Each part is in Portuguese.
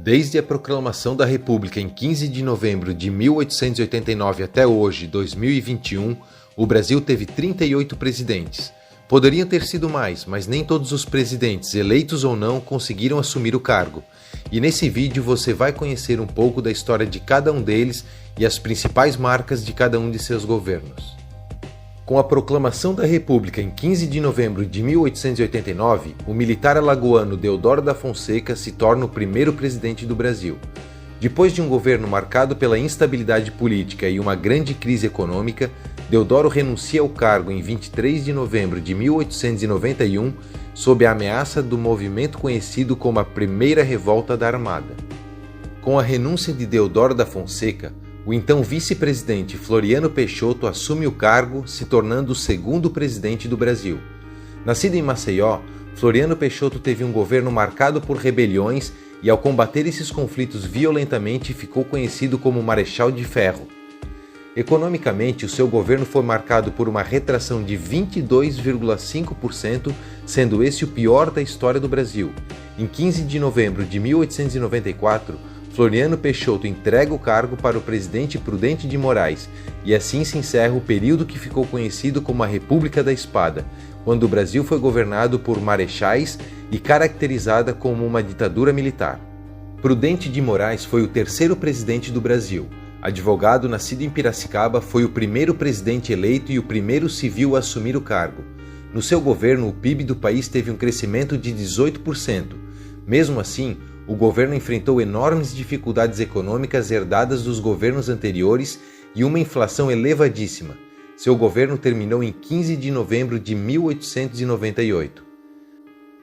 Desde a proclamação da República em 15 de novembro de 1889 até hoje, 2021, o Brasil teve 38 presidentes. Poderiam ter sido mais, mas nem todos os presidentes, eleitos ou não, conseguiram assumir o cargo. E nesse vídeo você vai conhecer um pouco da história de cada um deles e as principais marcas de cada um de seus governos. Com a proclamação da República em 15 de novembro de 1889, o militar alagoano Deodoro da Fonseca se torna o primeiro presidente do Brasil. Depois de um governo marcado pela instabilidade política e uma grande crise econômica, Deodoro renuncia ao cargo em 23 de novembro de 1891, sob a ameaça do movimento conhecido como a Primeira Revolta da Armada. Com a renúncia de Deodoro da Fonseca, o então vice-presidente Floriano Peixoto assume o cargo, se tornando o segundo presidente do Brasil. Nascido em Maceió, Floriano Peixoto teve um governo marcado por rebeliões e, ao combater esses conflitos violentamente, ficou conhecido como Marechal de Ferro. Economicamente, o seu governo foi marcado por uma retração de 22,5%, sendo esse o pior da história do Brasil. Em 15 de novembro de 1894, Floriano Peixoto entrega o cargo para o presidente Prudente de Moraes, e assim se encerra o período que ficou conhecido como a República da Espada, quando o Brasil foi governado por marechais e caracterizada como uma ditadura militar. Prudente de Moraes foi o terceiro presidente do Brasil. Advogado nascido em Piracicaba, foi o primeiro presidente eleito e o primeiro civil a assumir o cargo. No seu governo, o PIB do país teve um crescimento de 18%. Mesmo assim, o governo enfrentou enormes dificuldades econômicas herdadas dos governos anteriores e uma inflação elevadíssima. Seu governo terminou em 15 de novembro de 1898.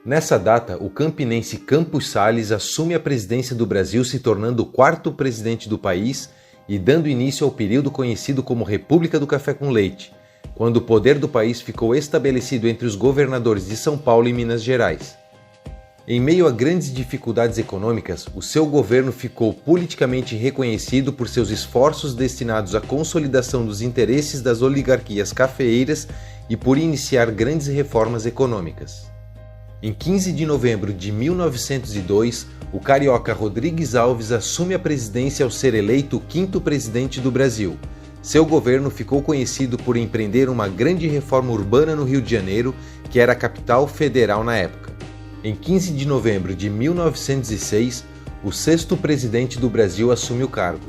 Nessa data, o campinense Campos Salles assume a presidência do Brasil, se tornando o quarto presidente do país e dando início ao período conhecido como República do Café com Leite, quando o poder do país ficou estabelecido entre os governadores de São Paulo e Minas Gerais. Em meio a grandes dificuldades econômicas, o seu governo ficou politicamente reconhecido por seus esforços destinados à consolidação dos interesses das oligarquias cafeeiras e por iniciar grandes reformas econômicas. Em 15 de novembro de 1902, o carioca Rodrigues Alves assume a presidência ao ser eleito o quinto presidente do Brasil. Seu governo ficou conhecido por empreender uma grande reforma urbana no Rio de Janeiro, que era a capital federal na época. Em 15 de novembro de 1906, o sexto presidente do Brasil assume o cargo.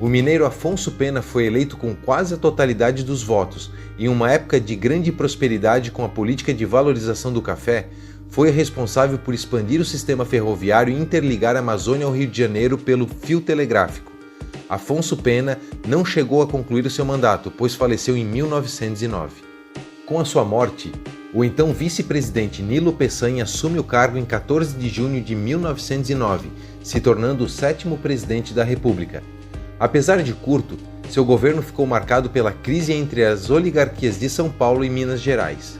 O mineiro Afonso Pena foi eleito com quase a totalidade dos votos. Em uma época de grande prosperidade com a política de valorização do café, foi responsável por expandir o sistema ferroviário e interligar a Amazônia ao Rio de Janeiro pelo fio telegráfico. Afonso Pena não chegou a concluir o seu mandato, pois faleceu em 1909. Com a sua morte, o então vice-presidente Nilo Peçanha assume o cargo em 14 de junho de 1909, se tornando o sétimo presidente da República. Apesar de curto, seu governo ficou marcado pela crise entre as oligarquias de São Paulo e Minas Gerais.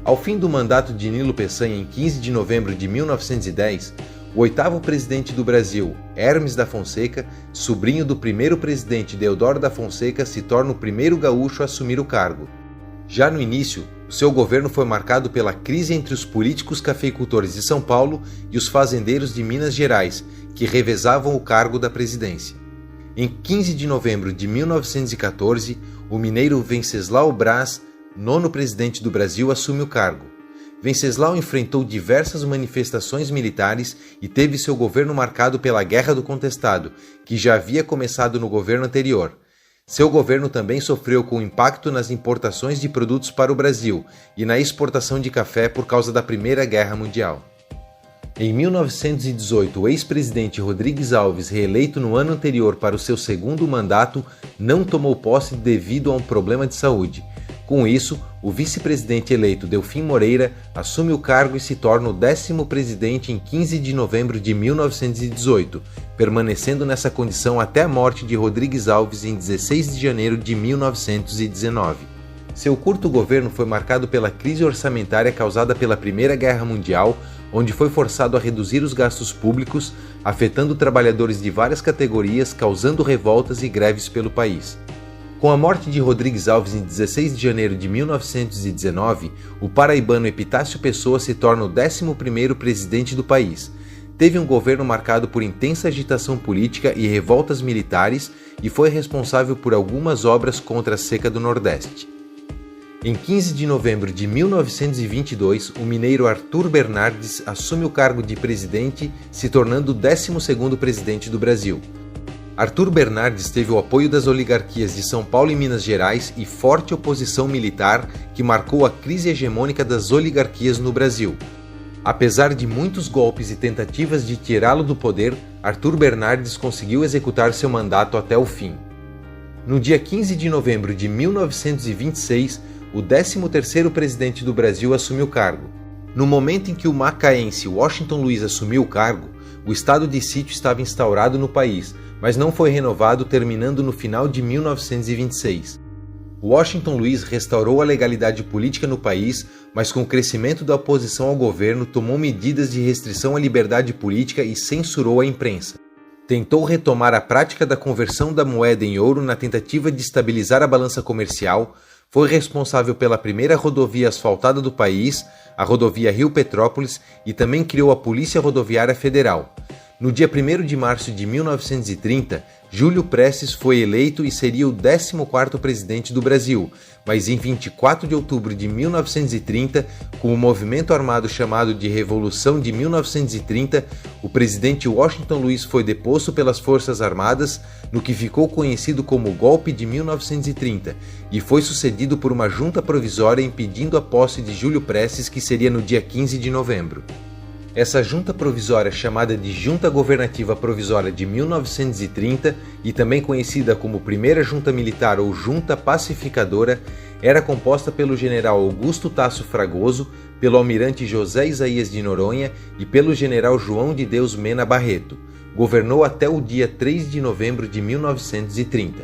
Ao fim do mandato de Nilo Peçanha, em 15 de novembro de 1910, o oitavo presidente do Brasil, Hermes da Fonseca, sobrinho do primeiro presidente Deodoro da Fonseca, se torna o primeiro gaúcho a assumir o cargo. Já no início, seu governo foi marcado pela crise entre os políticos cafeicultores de São Paulo e os fazendeiros de Minas Gerais, que revezavam o cargo da presidência. Em 15 de novembro de 1914, o mineiro Venceslau Braz, nono presidente do Brasil, assume o cargo. Venceslau enfrentou diversas manifestações militares e teve seu governo marcado pela Guerra do Contestado, que já havia começado no governo anterior. Seu governo também sofreu com o impacto nas importações de produtos para o Brasil e na exportação de café por causa da Primeira Guerra Mundial. Em 1918, o ex-presidente Rodrigues Alves, reeleito no ano anterior para o seu segundo mandato, não tomou posse devido a um problema de saúde. Com isso, o vice-presidente eleito Delfim Moreira assume o cargo e se torna o 10º presidente em 15 de novembro de 1918, permanecendo nessa condição até a morte de Rodrigues Alves em 16 de janeiro de 1919. Seu curto governo foi marcado pela crise orçamentária causada pela Primeira Guerra Mundial, onde foi forçado a reduzir os gastos públicos, afetando trabalhadores de várias categorias, causando revoltas e greves pelo país. Com a morte de Rodrigues Alves em 16 de janeiro de 1919, o paraibano Epitácio Pessoa se torna o 11º presidente do país. Teve um governo marcado por intensa agitação política e revoltas militares e foi responsável por algumas obras contra a seca do Nordeste. Em 15 de novembro de 1922, o mineiro Arthur Bernardes assume o cargo de presidente, se tornando o 12º presidente do Brasil. Arthur Bernardes teve o apoio das oligarquias de São Paulo e Minas Gerais e forte oposição militar que marcou a crise hegemônica das oligarquias no Brasil. Apesar de muitos golpes e tentativas de tirá-lo do poder, Arthur Bernardes conseguiu executar seu mandato até o fim. No dia 15 de novembro de 1926, o 13º presidente do Brasil assumiu o cargo. No momento em que o macaense Washington Luiz assumiu o cargo, o estado de sítio estava instaurado no país, mas não foi renovado, terminando no final de 1926. Washington Luiz restaurou a legalidade política no país, mas com o crescimento da oposição ao governo, tomou medidas de restrição à liberdade política e censurou a imprensa. Tentou retomar a prática da conversão da moeda em ouro na tentativa de estabilizar a balança comercial, foi responsável pela primeira rodovia asfaltada do país, a rodovia Rio-Petrópolis, e também criou a Polícia Rodoviária Federal. No dia 1º de março de 1930, Júlio Prestes foi eleito e seria o 14º presidente do Brasil, mas em 24 de outubro de 1930, com o movimento armado chamado de Revolução de 1930, o presidente Washington Luiz foi deposto pelas Forças Armadas, no que ficou conhecido como Golpe de 1930, e foi sucedido por uma junta provisória impedindo a posse de Júlio Prestes, que seria no dia 15 de novembro. Essa junta provisória, chamada de Junta Governativa Provisória de 1930 e também conhecida como Primeira Junta Militar ou Junta Pacificadora, era composta pelo general Augusto Tasso Fragoso, pelo almirante José Isaías de Noronha e pelo general João de Deus Mena Barreto. Governou até o dia 3 de novembro de 1930.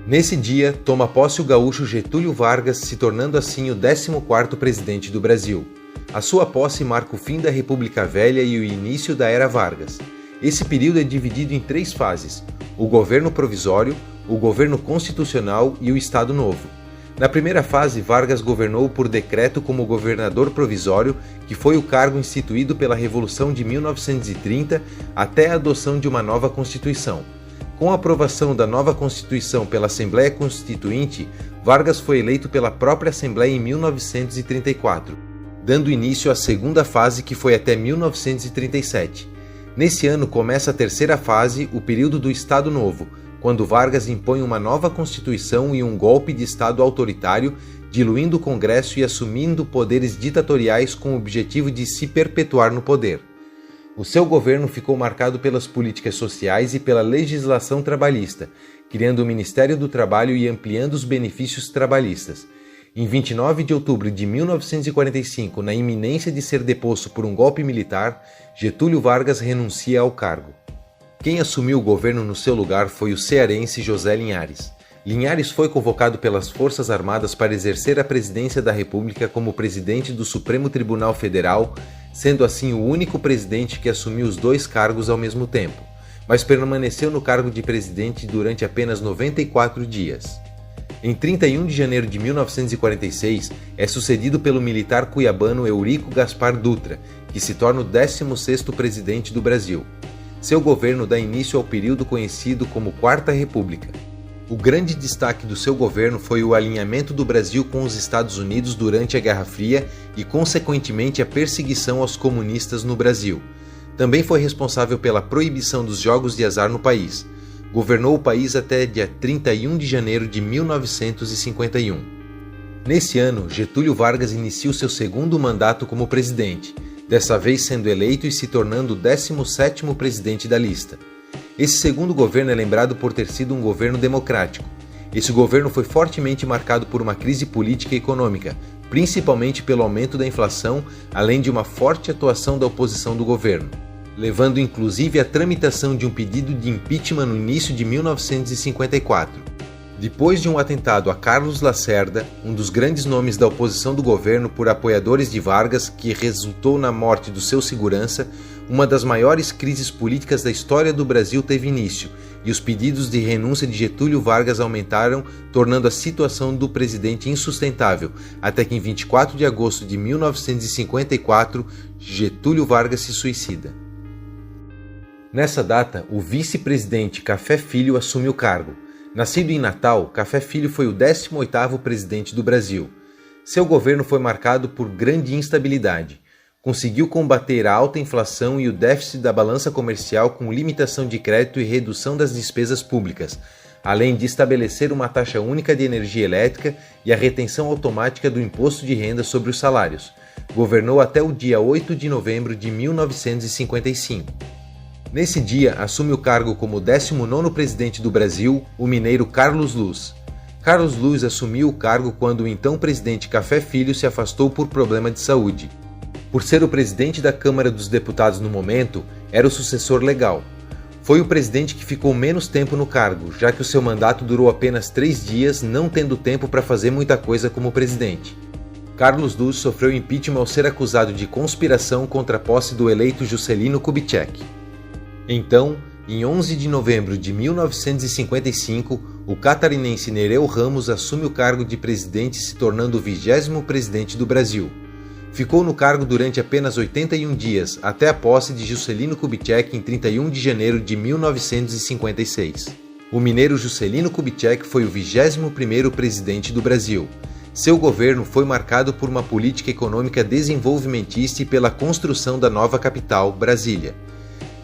Nesse dia, toma posse o gaúcho Getúlio Vargas, se tornando assim o 14º presidente do Brasil. A sua posse marca o fim da República Velha e o início da Era Vargas. Esse período é dividido em 3 fases: o governo provisório, o governo constitucional e o Estado Novo. Na primeira fase, Vargas governou por decreto como governador provisório, que foi o cargo instituído pela Revolução de 1930 até a adoção de uma nova Constituição. Com a aprovação da nova Constituição pela Assembleia Constituinte, Vargas foi eleito pela própria Assembleia em 1934. Dando início à segunda fase, que foi até 1937. Nesse ano começa a terceira fase, o período do Estado Novo, quando Vargas impõe uma nova Constituição e um golpe de Estado autoritário, diluindo o Congresso e assumindo poderes ditatoriais com o objetivo de se perpetuar no poder. O seu governo ficou marcado pelas políticas sociais e pela legislação trabalhista, criando o Ministério do Trabalho e ampliando os benefícios trabalhistas. Em 29 de outubro de 1945, na iminência de ser deposto por um golpe militar, Getúlio Vargas renuncia ao cargo. Quem assumiu o governo no seu lugar foi o cearense José Linhares. Linhares foi convocado pelas Forças Armadas para exercer a presidência da República como presidente do Supremo Tribunal Federal, sendo assim o único presidente que assumiu os 2 cargos ao mesmo tempo, mas permaneceu no cargo de presidente durante apenas 94 dias. Em 31 de janeiro de 1946, é sucedido pelo militar cuiabano Eurico Gaspar Dutra, que se torna o 16º presidente do Brasil. Seu governo dá início ao período conhecido como Quarta República. O grande destaque do seu governo foi o alinhamento do Brasil com os Estados Unidos durante a Guerra Fria e, consequentemente, a perseguição aos comunistas no Brasil. Também foi responsável pela proibição dos jogos de azar no país. Governou o país até dia 31 de janeiro de 1951. Nesse ano, Getúlio Vargas inicia o seu segundo mandato como presidente, dessa vez sendo eleito e se tornando o 17º presidente da lista. Esse segundo governo é lembrado por ter sido um governo democrático. Esse governo foi fortemente marcado por uma crise política e econômica, principalmente pelo aumento da inflação, além de uma forte atuação da oposição do governo, levando inclusive à tramitação de um pedido de impeachment no início de 1954. Depois de um atentado a Carlos Lacerda, um dos grandes nomes da oposição do governo por apoiadores de Vargas, que resultou na morte do seu segurança, uma das maiores crises políticas da história do Brasil teve início, e os pedidos de renúncia de Getúlio Vargas aumentaram, tornando a situação do presidente insustentável, até que em 24 de agosto de 1954, Getúlio Vargas se suicida. Nessa data, o vice-presidente Café Filho assume o cargo. Nascido em Natal, Café Filho foi o 18º presidente do Brasil. Seu governo foi marcado por grande instabilidade. Conseguiu combater a alta inflação e o déficit da balança comercial com limitação de crédito e redução das despesas públicas, além de estabelecer uma taxa única de energia elétrica e a retenção automática do imposto de renda sobre os salários. Governou até o dia 8 de novembro de 1955. Nesse dia, assume o cargo como 19º presidente do Brasil, o mineiro Carlos Luz. Carlos Luz assumiu o cargo quando o então presidente Café Filho se afastou por problema de saúde. Por ser o presidente da Câmara dos Deputados no momento, era o sucessor legal. Foi o presidente que ficou menos tempo no cargo, já que o seu mandato durou apenas 3 dias, não tendo tempo para fazer muita coisa como presidente. Carlos Luz sofreu impeachment ao ser acusado de conspiração contra a posse do eleito Juscelino Kubitschek. Então, em 11 de novembro de 1955, o catarinense Nereu Ramos assume o cargo de presidente, se tornando o 20º presidente do Brasil. Ficou no cargo durante apenas 81 dias, até a posse de Juscelino Kubitschek em 31 de janeiro de 1956. O mineiro Juscelino Kubitschek foi o 21º presidente do Brasil. Seu governo foi marcado por uma política econômica desenvolvimentista e pela construção da nova capital, Brasília.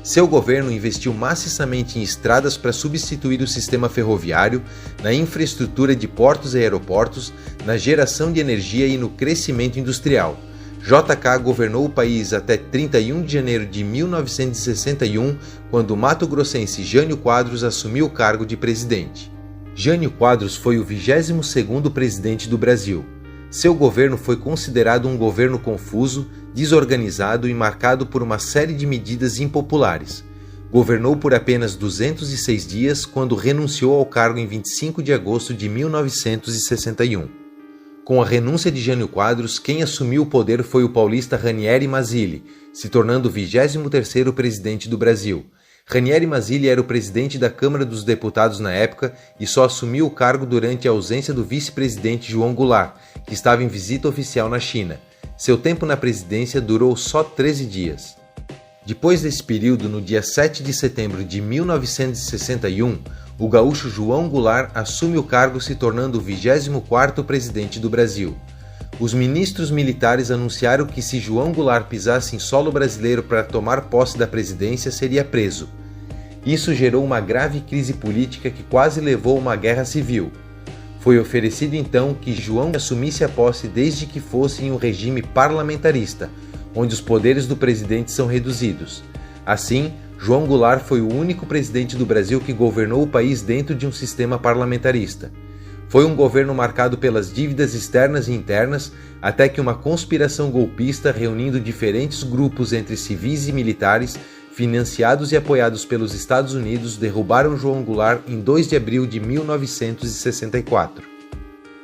Seu governo investiu maciçamente em estradas para substituir o sistema ferroviário, na infraestrutura de portos e aeroportos, na geração de energia e no crescimento industrial. JK governou o país até 31 de janeiro de 1961, quando o mato-grossense Jânio Quadros assumiu o cargo de presidente. Jânio Quadros foi o 22º presidente do Brasil. Seu governo foi considerado um governo confuso, desorganizado e marcado por uma série de medidas impopulares. Governou por apenas 206 dias, quando renunciou ao cargo em 25 de agosto de 1961. Com a renúncia de Jânio Quadros, quem assumiu o poder foi o paulista Ranieri Mazzilli, se tornando o 23º presidente do Brasil. Ranieri Mazzilli era o presidente da Câmara dos Deputados na época e só assumiu o cargo durante a ausência do vice-presidente João Goulart, que estava em visita oficial na China. Seu tempo na presidência durou só 13 dias. Depois desse período, no dia 7 de setembro de 1961, o gaúcho João Goulart assume o cargo, se tornando o 24º presidente do Brasil. Os ministros militares anunciaram que se João Goulart pisasse em solo brasileiro para tomar posse da presidência, seria preso. Isso gerou uma grave crise política que quase levou a uma guerra civil. Foi oferecido então que João assumisse a posse desde que fosse em um regime parlamentarista, onde os poderes do presidente são reduzidos. Assim, João Goulart foi o único presidente do Brasil que governou o país dentro de um sistema parlamentarista. Foi um governo marcado pelas dívidas externas e internas, até que uma conspiração golpista reunindo diferentes grupos entre civis e militares, financiados e apoiados pelos Estados Unidos, derrubaram João Goulart em 2 de abril de 1964.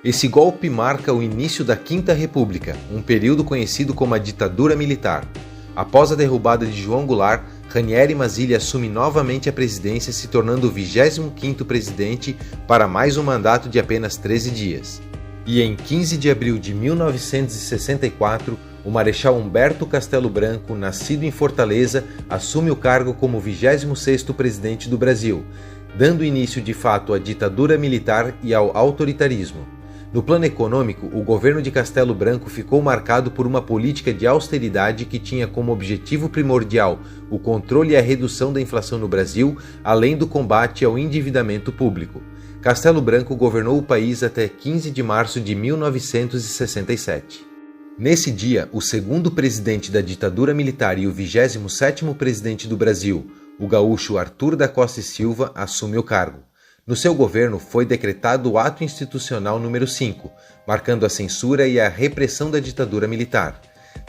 Esse golpe marca o início da Quinta República, um período conhecido como a ditadura militar. Após a derrubada de João Goulart, Ranieri Mazzilli assume novamente a presidência, se tornando o 25º presidente para mais um mandato de apenas 13 dias. E em 15 de abril de 1964, o Marechal Humberto Castelo Branco, nascido em Fortaleza, assume o cargo como 26º presidente do Brasil, dando início de fato à ditadura militar e ao autoritarismo. No plano econômico, o governo de Castelo Branco ficou marcado por uma política de austeridade que tinha como objetivo primordial o controle e a redução da inflação no Brasil, além do combate ao endividamento público. Castelo Branco governou o país até 15 de março de 1967. Nesse dia, o segundo presidente da ditadura militar e o 27º presidente do Brasil, o gaúcho Arthur da Costa e Silva, assume o cargo. No seu governo foi decretado o Ato Institucional número 5, marcando a censura e a repressão da ditadura militar.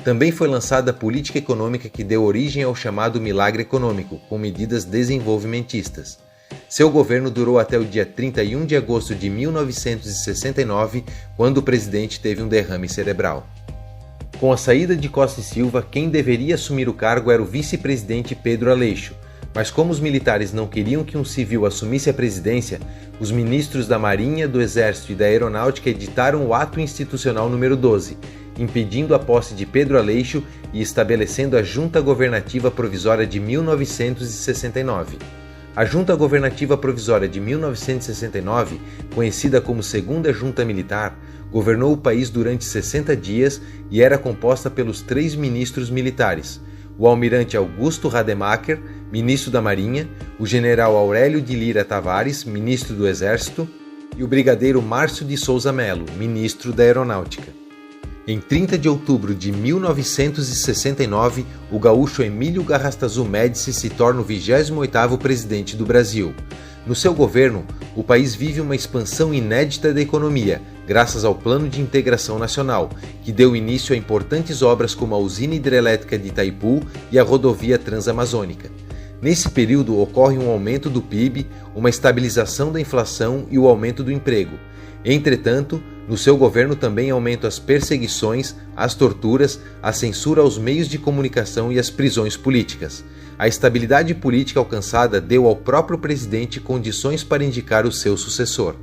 Também foi lançada a política econômica que deu origem ao chamado Milagre Econômico, com medidas desenvolvimentistas. Seu governo durou até o dia 31 de agosto de 1969, quando o presidente teve um derrame cerebral. Com a saída de Costa e Silva, quem deveria assumir o cargo era o vice-presidente Pedro Aleixo, mas como os militares não queriam que um civil assumisse a presidência, os ministros da Marinha, do Exército e da Aeronáutica editaram o Ato Institucional número 12, impedindo a posse de Pedro Aleixo e estabelecendo a Junta Governativa Provisória de 1969. A Junta Governativa Provisória de 1969, conhecida como Segunda Junta Militar, governou o país durante 60 dias e era composta pelos 3 ministros militares: o almirante Augusto Rademacher, ministro da Marinha, o general Aurélio de Lira Tavares, ministro do Exército, e o brigadeiro Márcio de Souza Melo, ministro da Aeronáutica. Em 30 de outubro de 1969, o gaúcho Emílio Garrastazu Médici se torna o 28º presidente do Brasil. No seu governo, o país vive uma expansão inédita da economia, graças ao Plano de Integração Nacional, que deu início a importantes obras como a usina hidrelétrica de Itaipu e a rodovia transamazônica. Nesse período ocorre um aumento do PIB, uma estabilização da inflação e o aumento do emprego. Entretanto, no seu governo também aumentam as perseguições, as torturas, a censura aos meios de comunicação e as prisões políticas. A estabilidade política alcançada deu ao próprio presidente condições para indicar o seu sucessor.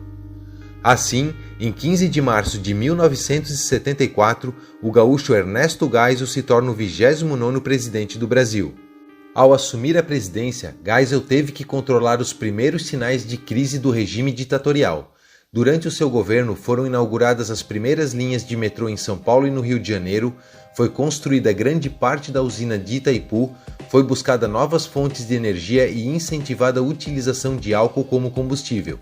Assim, em 15 de março de 1974, o gaúcho Ernesto Geisel se torna o 29º presidente do Brasil. Ao assumir a presidência, Geisel teve que controlar os primeiros sinais de crise do regime ditatorial. Durante o seu governo foram inauguradas as primeiras linhas de metrô em São Paulo e no Rio de Janeiro, foi construída grande parte da usina de Itaipu, foi buscada novas fontes de energia e incentivada a utilização de álcool como combustível.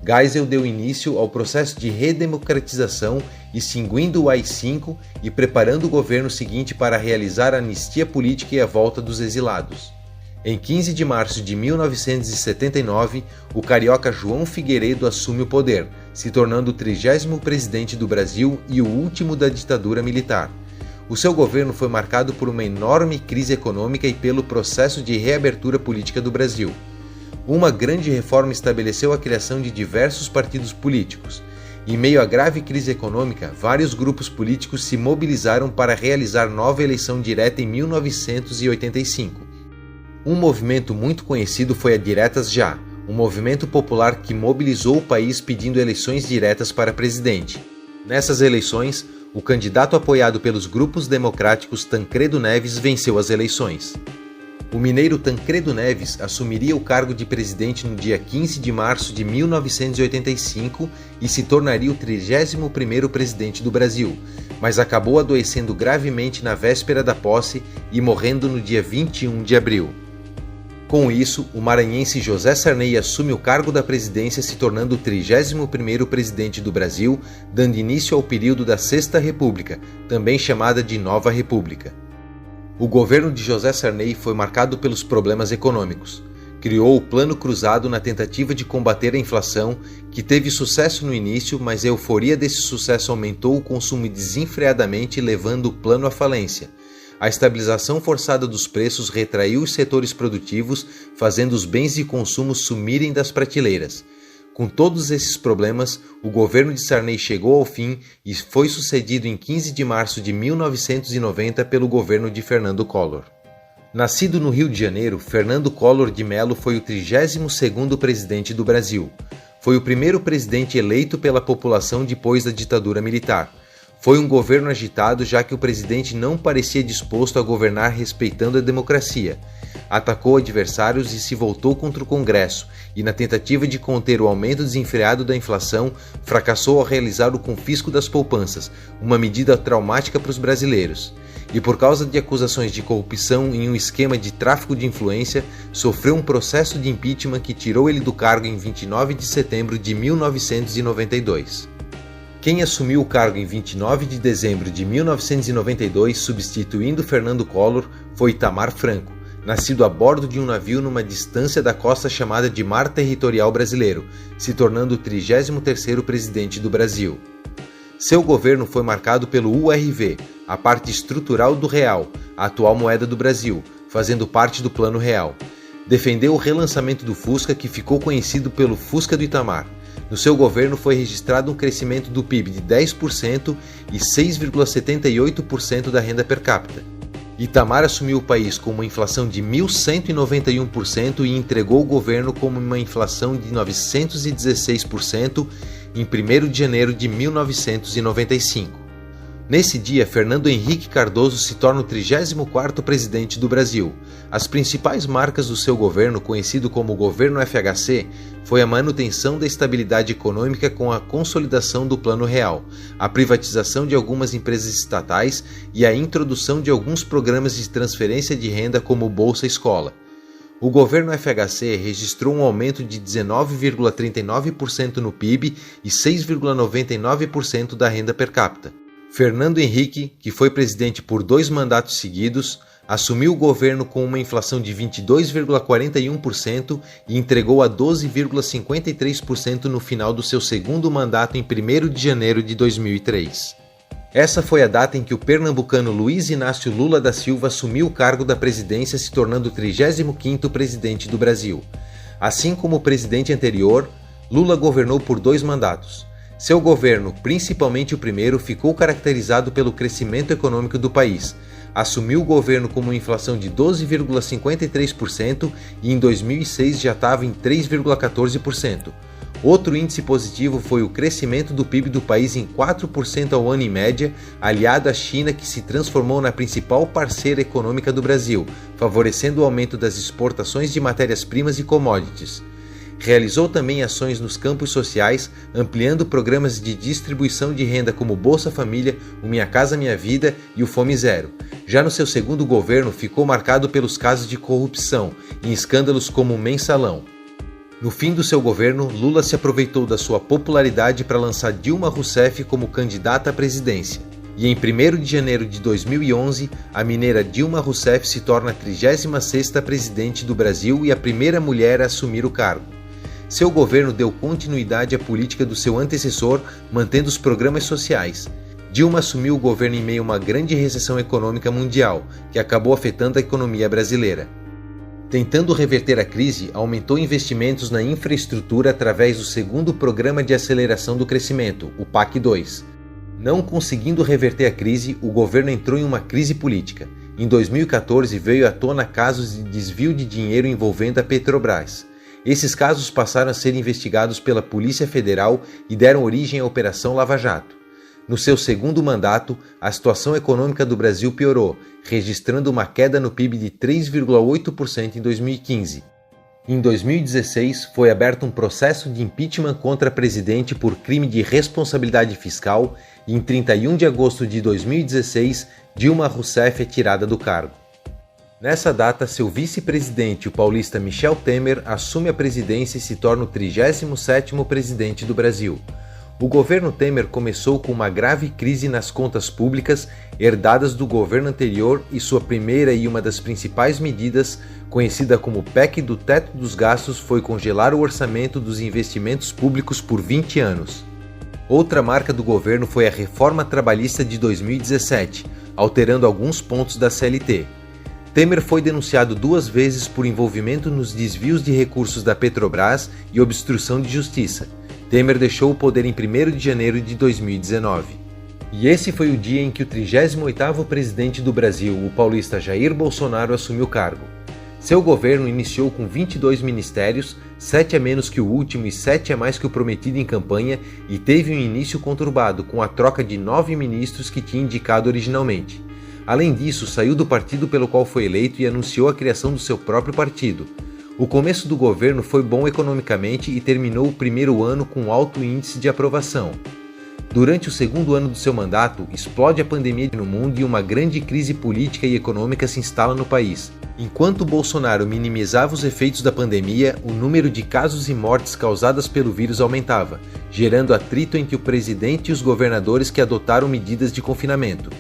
Geisel deu início ao processo de redemocratização, extinguindo o AI-5 e preparando o governo seguinte para realizar a anistia política e a volta dos exilados. Em 15 de março de 1979, o carioca João Figueiredo assume o poder, se tornando o 30º presidente do Brasil e o último da ditadura militar. O seu governo foi marcado por uma enorme crise econômica e pelo processo de reabertura política do Brasil. Uma grande reforma estabeleceu a criação de diversos partidos políticos. Em meio à grave crise econômica, vários grupos políticos se mobilizaram para realizar nova eleição direta em 1985. Um movimento muito conhecido foi a Diretas Já, um movimento popular que mobilizou o país pedindo eleições diretas para presidente. Nessas eleições, o candidato apoiado pelos grupos democráticos Tancredo Neves venceu as eleições. O mineiro Tancredo Neves assumiria o cargo de presidente no dia 15 de março de 1985 e se tornaria o 31º presidente do Brasil, mas acabou adoecendo gravemente na véspera da posse e morrendo no dia 21 de abril. Com isso, o maranhense José Sarney assume o cargo da presidência, se tornando o 31º presidente do Brasil, dando início ao período da Sexta República, também chamada de Nova República. O governo de José Sarney foi marcado pelos problemas econômicos. Criou o Plano Cruzado na tentativa de combater a inflação, que teve sucesso no início, mas a euforia desse sucesso aumentou o consumo desenfreadamente, levando o plano à falência. A estabilização forçada dos preços retraiu os setores produtivos, fazendo os bens de consumo sumirem das prateleiras. Com todos esses problemas, o governo de Sarney chegou ao fim e foi sucedido em 15 de março de 1990 pelo governo de Fernando Collor. Nascido no Rio de Janeiro, Fernando Collor de Mello foi o 32º presidente do Brasil. Foi o primeiro presidente eleito pela população depois da ditadura militar. Foi um governo agitado, já que o presidente não parecia disposto a governar respeitando a democracia. Atacou adversários e se voltou contra o Congresso, e na tentativa de conter o aumento desenfreado da inflação, fracassou ao realizar o confisco das poupanças, uma medida traumática para os brasileiros. E por causa de acusações de corrupção em um esquema de tráfico de influência, sofreu um processo de impeachment que tirou ele do cargo em 29 de setembro de 1992. Quem assumiu o cargo em 29 de dezembro de 1992, substituindo Fernando Collor, foi Itamar Franco, nascido a bordo de um navio numa distância da costa chamada de Mar Territorial Brasileiro, se tornando o 33º presidente do Brasil. Seu governo foi marcado pelo URV, a parte estrutural do real, a atual moeda do Brasil, fazendo parte do Plano Real. Defendeu o relançamento do Fusca, que ficou conhecido pelo Fusca do Itamar. No seu governo foi registrado um crescimento do PIB de 10% e 6,78% da renda per capita. Itamar assumiu o país com uma inflação de 1.191% e entregou o governo com uma inflação de 916% em 1º de janeiro de 1995. Nesse dia, Fernando Henrique Cardoso se torna o 34º presidente do Brasil. As principais marcas do seu governo, conhecido como Governo FHC, foi a manutenção da estabilidade econômica com a consolidação do Plano Real, a privatização de algumas empresas estatais e a introdução de alguns programas de transferência de renda como Bolsa Escola. O governo FHC registrou um aumento de 19,39% no PIB e 6,99% da renda per capita. Fernando Henrique, que foi presidente por 2 mandatos seguidos, assumiu o governo com uma inflação de 22,41% e entregou a 12,53% no final do seu segundo mandato em 1º de janeiro de 2003. Essa foi a data em que o pernambucano Luiz Inácio Lula da Silva assumiu o cargo da presidência, se tornando o 35º presidente do Brasil. Assim como o presidente anterior, Lula governou por 2 mandatos. Seu governo, principalmente o primeiro, ficou caracterizado pelo crescimento econômico do país. Assumiu o governo com uma inflação de 12,53% e em 2006 já estava em 3,14%. Outro índice positivo foi o crescimento do PIB do país em 4% ao ano em média, aliado à China, que se transformou na principal parceira econômica do Brasil, favorecendo o aumento das exportações de matérias-primas e commodities. Realizou também ações nos campos sociais, ampliando programas de distribuição de renda como Bolsa Família, o Minha Casa Minha Vida e o Fome Zero. Já no seu segundo governo, ficou marcado pelos casos de corrupção, em escândalos como o Mensalão. No fim do seu governo, Lula se aproveitou da sua popularidade para lançar Dilma Rousseff como candidata à presidência. E em 1º de janeiro de 2011, a mineira Dilma Rousseff se torna a 36ª presidente do Brasil e a primeira mulher a assumir o cargo. Seu governo deu continuidade à política do seu antecessor, mantendo os programas sociais. Dilma assumiu o governo em meio a uma grande recessão econômica mundial, que acabou afetando a economia brasileira. Tentando reverter a crise, aumentou investimentos na infraestrutura através do segundo Programa de Aceleração do Crescimento, o PAC 2. Não conseguindo reverter a crise, o governo entrou em uma crise política. Em 2014 veio à tona casos de desvio de dinheiro envolvendo a Petrobras. Esses casos passaram a ser investigados pela Polícia Federal e deram origem à Operação Lava Jato. No seu segundo mandato, a situação econômica do Brasil piorou, registrando uma queda no PIB de 3,8% em 2015. Em 2016, foi aberto um processo de impeachment contra a presidente por crime de responsabilidade fiscal e em 31 de agosto de 2016, Dilma Rousseff é tirada do cargo. Nessa data, seu vice-presidente, o paulista Michel Temer, assume a presidência e se torna o 37º presidente do Brasil. O governo Temer começou com uma grave crise nas contas públicas herdadas do governo anterior e sua primeira e uma das principais medidas, conhecida como PEC do teto dos gastos, foi congelar o orçamento dos investimentos públicos por 20 anos. Outra marca do governo foi a reforma trabalhista de 2017, alterando alguns pontos da CLT. Temer foi denunciado 2 vezes por envolvimento nos desvios de recursos da Petrobras e obstrução de justiça. Temer deixou o poder em 1º de janeiro de 2019. E esse foi o dia em que o 38º presidente do Brasil, o paulista Jair Bolsonaro, assumiu o cargo. Seu governo iniciou com 22 ministérios, 7 a menos que o último e 7 a mais que o prometido em campanha, e teve um início conturbado, com a troca de 9 ministros que tinha indicado originalmente. Além disso, saiu do partido pelo qual foi eleito e anunciou a criação do seu próprio partido. O começo do governo foi bom economicamente e terminou o primeiro ano com alto índice de aprovação. Durante o segundo ano do seu mandato, explode a pandemia no mundo e uma grande crise política e econômica se instala no país. Enquanto Bolsonaro minimizava os efeitos da pandemia, o número de casos e mortes causadas pelo vírus aumentava, gerando atrito entre o presidente e os governadores que adotaram medidas de confinamento.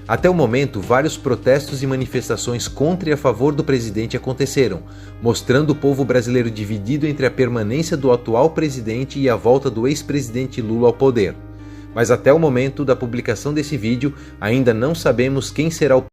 Até o momento, vários protestos e manifestações contra e a favor do presidente aconteceram, mostrando o povo brasileiro dividido entre a permanência do atual presidente e a volta do ex-presidente Lula ao poder. Mas até o momento da publicação desse vídeo, ainda não sabemos quem será o